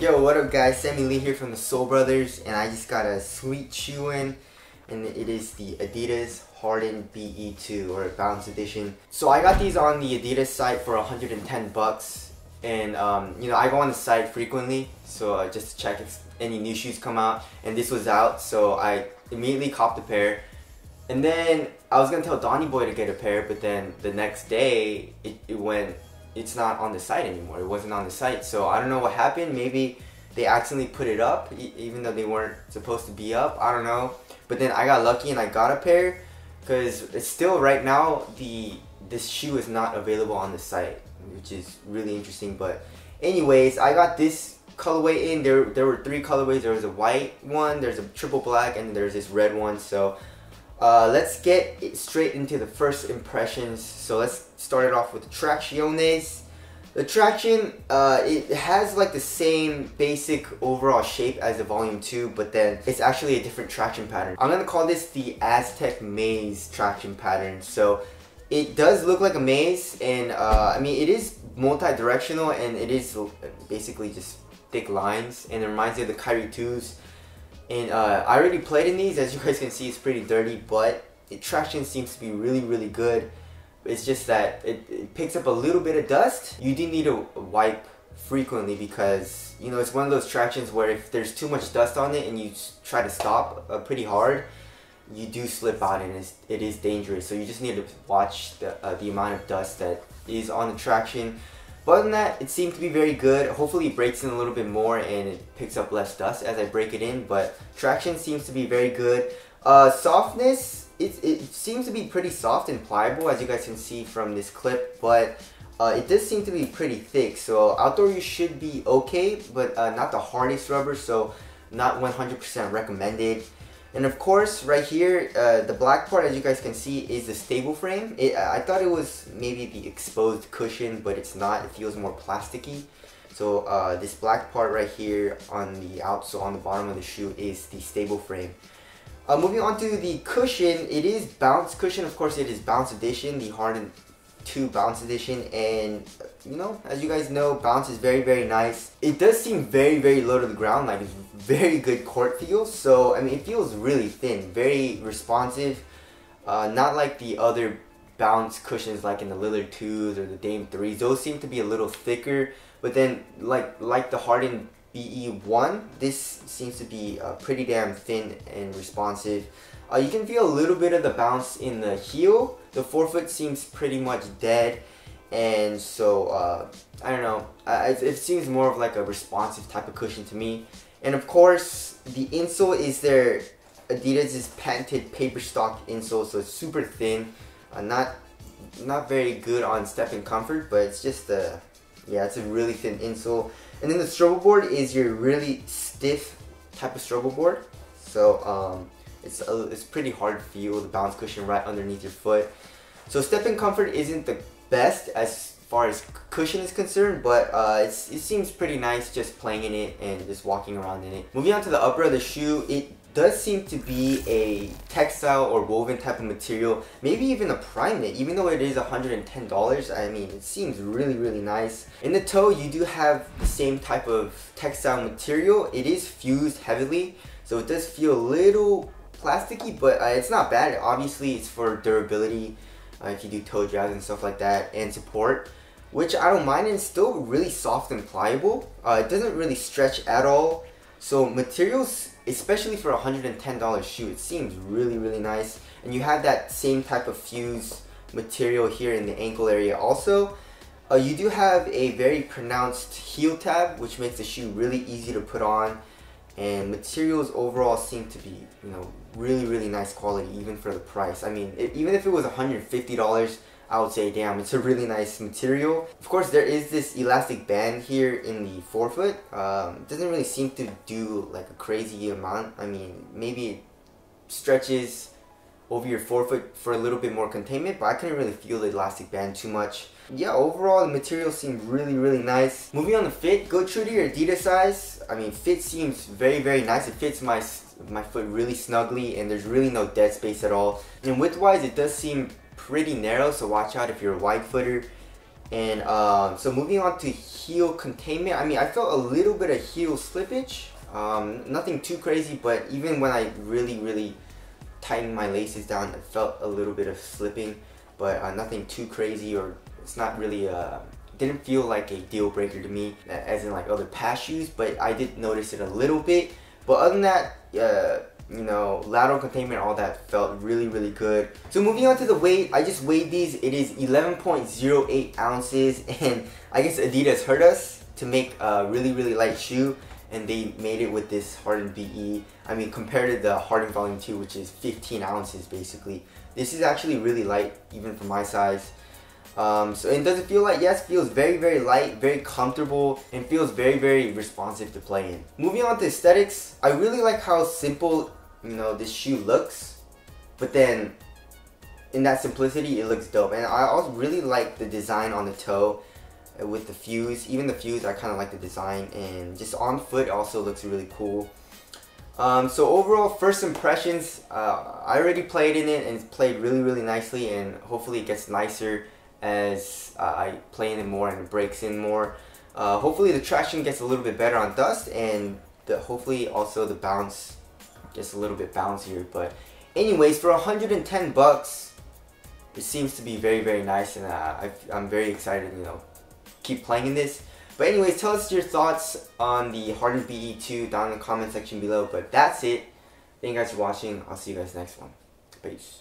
Yo, what up guys, Sammy Lee here from the Soul Brothers, and I just got a sweet shoe in, and it is the Adidas Harden BE2 or Bounce Edition. So I got these on the Adidas site for 110 bucks, and you know, I go on the site frequently, so just to check if any new shoes come out, and this was out, so I immediately copped a pair. And then I was gonna tell Donnie Boy to get a pair, but then the next day it's not on the site anymore. It wasn't on the site, so I don't know what happened. Maybe they accidentally put it up even though they weren't supposed to be up. I don't know. But then I got lucky and I got a pair, because it's still right now this shoe is not available on the site, which is really interesting. But anyways, I got this colorway in. There were three colorways. There was a white one, there's a triple black, and there's this red one. So let's get straight into the first impressions. So let's start it off with the Tracciones. The Traction, it has like the same basic overall shape as the Volume 2, but then it's actually a different traction pattern. I'm gonna call this the Aztec Maze traction pattern. So it does look like a maze, and I mean, it is multi-directional, and it is basically just thick lines, and it reminds me of the Kyrie 2s. And I already played in these. As you guys can see, it's pretty dirty, but the traction seems to be really good. It's just that it picks up a little bit of dust. You do need to wipe frequently, because you know, it's one of those tractions where if there's too much dust on it and you try to stop pretty hard, you do slip out, and it is dangerous. So you just need to watch the amount of dust that is on the traction. But other than that, it seemed to be very good. Hopefully it breaks in a little bit more and it picks up less dust as I break it in, but traction seems to be very good. Softness, it seems to be pretty soft and pliable, as you guys can see from this clip, but it does seem to be pretty thick. So outdoor use should be okay, but not the hardest rubber, so not 100% recommended. And of course, right here, the black part, as you guys can see, is the stable frame. I thought it was maybe the exposed cushion, but it's not. It feels more plasticky. So this black part right here on the outsole, on the bottom of the shoe, is the stable frame. Moving on to the cushion, it is Bounce cushion. Of course, it is Bounce Edition, the Harden 2 Bounce Edition, and you know, as you guys know, Bounce is very nice. It does seem very low to the ground, like it's very good court feel. So I mean, it feels really thin, very responsive, not like the other Bounce cushions like in the Lillard 2s or the Dame 3s. Those seem to be a little thicker, but then like the Harden BE1, this seems to be pretty damn thin and responsive. You can feel a little bit of the bounce in the heel. The forefoot seems pretty much dead, and so I don't know, it seems more of like a responsive type of cushion to me. And of course, the insole is their Adidas' patented paper stock insole, so it's super thin, not very good on step and comfort, but it's just yeah, it's a really thin insole. And then the strobo board is your really stiff type of strobo board, so it's pretty hard to feel the bounce cushion right underneath your foot. So step and comfort isn't the best as far as cushion is concerned, but it seems pretty nice just playing in it and just walking around in it. Moving on to the upper of the shoe, it does seem to be a textile or woven type of material, maybe even a prime knit, even though it is $110. I mean, it seems really nice. In the toe, you do have the same type of textile material. It is fused heavily, so it does feel a little plasticky, but it's not bad. Obviously, it's for durability, if you do toe jabs and stuff like that, and support, which I don't mind, and it's still really soft and pliable. It doesn't really stretch at all. So materials, especially for a $110 shoe, it seems really nice. And you have that same type of fused material here in the ankle area also. You do have a very pronounced heel tab, which makes the shoe really easy to put on. And materials overall seem to be, you know, really nice quality, even for the price. I mean, even if it was $150, I would say, damn, it's a really nice material. Of course, there is this elastic band here in the forefoot. It doesn't really seem to do like a crazy amount. I mean, maybe it stretches over your forefoot for a little bit more containment, but I couldn't really feel the elastic band too much. Yeah, overall the material seemed really nice. Moving on to fit, go true to your Adidas size. I mean, fit seems very nice. It fits my foot really snugly, and there's really no dead space at all. And width wise, it does seem pretty narrow, so watch out if you're a wide footer. And so moving on to heel containment, I mean, I felt a little bit of heel slippage. Nothing too crazy, but even when I really tightened my laces down, it felt a little bit of slipping, but nothing too crazy, or it's not really didn't feel like a deal breaker to me, as in like other past shoes, but I did notice it a little bit. But other than that, you know, lateral containment, all that felt really good. So moving on to the weight, I just weighed these. It is 11.08 ounces, and I guess Adidas heard us to make a really light shoe, and they made it with this Harden BE. I mean, compared to the Harden Volume 2, which is 15 ounces basically, this is actually really light, even for my size. So, and does it feel light? Yes, feels very light, very comfortable, and feels very responsive to play in. Moving on to aesthetics, I really like how simple, you know, this shoe looks, but then in that simplicity, it looks dope. And I also really like the design on the toe with the fuse. Even the fuse, I kind of like the design, and just on foot also looks really cool. So overall, first impressions, I already played in it and it's played really nicely, and hopefully it gets nicer as I play in it more and it breaks in more. Hopefully the traction gets a little bit better on dust, and hopefully also the bounce gets a little bit bouncier. But anyways, for 110 bucks, it seems to be very nice, and I'm very excited, you know, keep playing in this. But anyways, tell us your thoughts on the Harden BE2 down in the comment section below. But that's it. Thank you guys for watching. I'll see you guys next one. Peace.